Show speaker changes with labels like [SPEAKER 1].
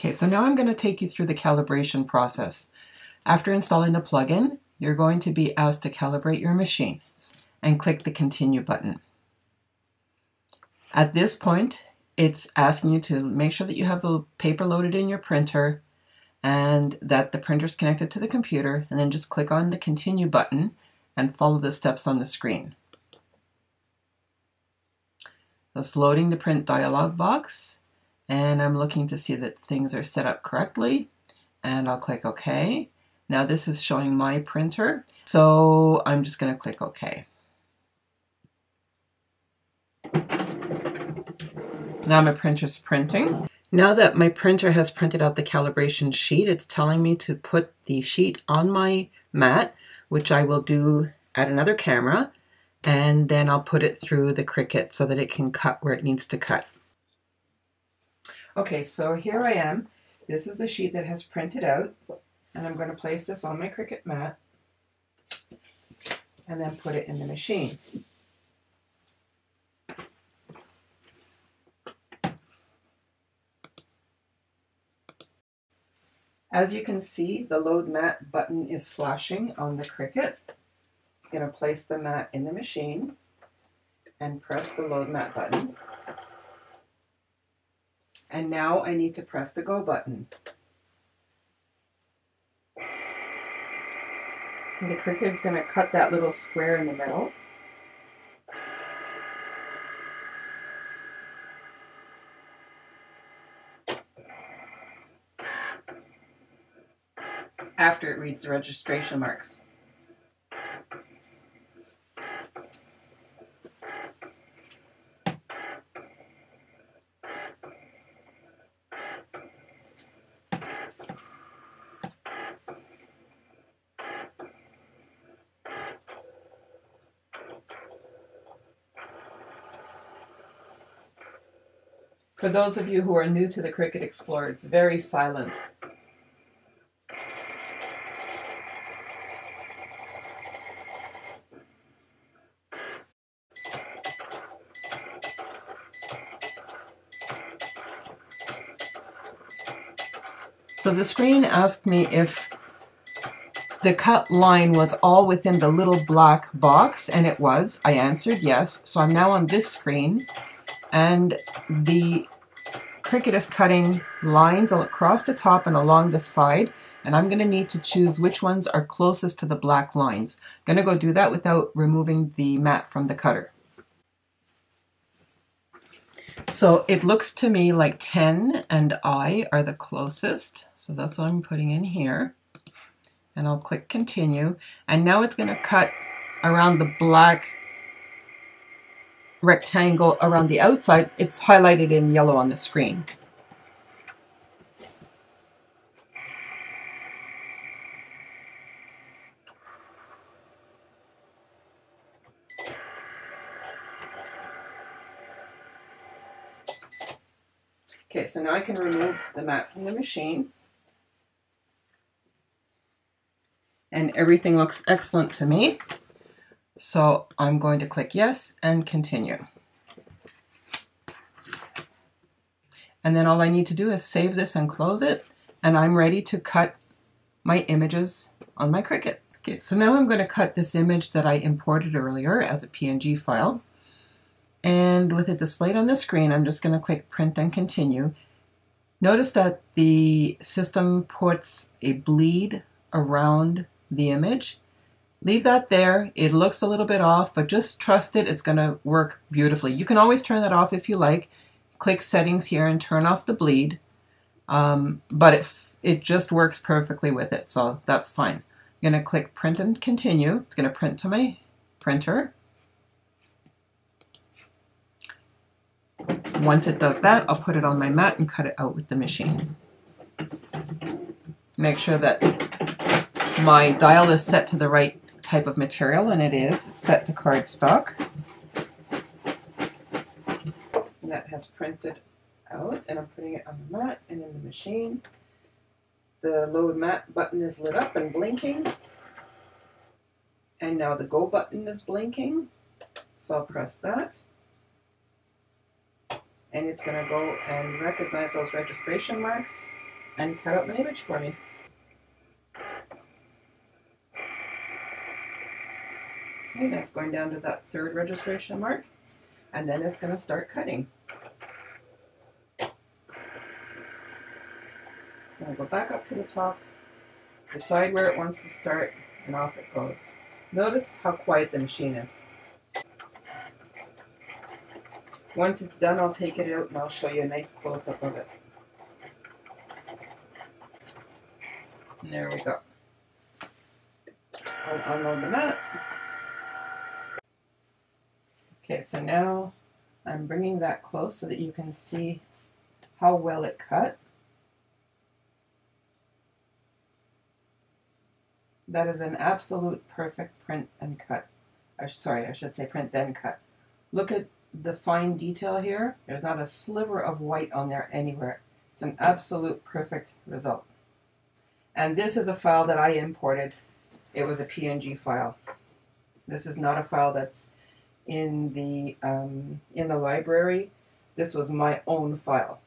[SPEAKER 1] Okay, so now I'm going to take you through the calibration process. After installing the plugin, you're going to be asked to calibrate your machine and click the Continue button. At this point, it's asking you to make sure that you have the paper loaded in your printer and that the printer is connected to the computer, and then just click on the Continue button and follow the steps on the screen. That's loading the print dialog box, and I'm looking to see that things are set up correctly, and I'll click OK. Now this is showing my printer, so I'm just going to click OK. Now my printer's printing. Now that my printer has printed out the calibration sheet, it's telling me to put the sheet on my mat, which I will do at another camera, and then I'll put it through the Cricut so that it can cut where it needs to cut. Okay, so here I am. This is the sheet that has printed out, and I'm going to place this on my Cricut mat and then put it in the machine. As you can see, the Load Mat button is flashing on the Cricut. I'm going to place the mat in the machine and press the Load Mat button. And now I need to press the Go button. And the Cricut is going to cut that little square in the middle. After it reads the registration marks. For those of you who are new to the Cricut Explore, it's very silent. So the screen asked me if the cut line was all within the little black box, and it was. I answered yes. So I'm now on this screen, and the Cricut is cutting lines across the top and along the side, and I'm going to need to choose which ones are closest to the black lines. I'm going to go do that without removing the mat from the cutter. So it looks to me like 10 and I are the closest, so that's what I'm putting in here. And I'll click Continue, and now it's going to cut around the black rectangle around the outside. It's highlighted in yellow on the screen. Okay, so now I can remove the mat from the machine. And everything looks excellent to me. So I'm going to click yes and continue. And then all I need to do is save this and close it, and I'm ready to cut my images on my Cricut. Okay, so now I'm going to cut this image that I imported earlier as a PNG file. And with it displayed on the screen, I'm just going to click Print and Continue. Notice that the system puts a bleed around the image. Leave that there. It looks a little bit off, but just trust it. It's going to work beautifully. You can always turn that off if you like. Click Settings here and turn off the bleed. But it just works perfectly with it, so that's fine. I'm going to click Print and Continue. It's going to print to my printer. Once it does that, I'll put it on my mat and cut it out with the machine. Make sure that my dial is set to the right type of material, and it is. It's set to cardstock. And that has printed out, and I'm putting it on the mat and in the machine. The Load Mat button is lit up and blinking. And now the Go button is blinking. So I'll press that. And it's going to go and recognize those registration marks and cut out my image for me. Okay, that's going down to that third registration mark, and then it's going to start cutting. I'm going to go back up to the top, decide where it wants to start, and off it goes. Notice how quiet the machine is. Once it's done, I'll take it out and I'll show you a nice close-up of it. And there we go. I'll unload the mat. Okay, so now I'm bringing that close so that you can see how well it cut. That is an absolute perfect print and cut. I should say print then cut. Look at the fine detail here. There's not a sliver of white on there anywhere. It's an absolute perfect result. And this is a file that I imported. It was a PNG file. This is not a file that's in the library. This was my own file.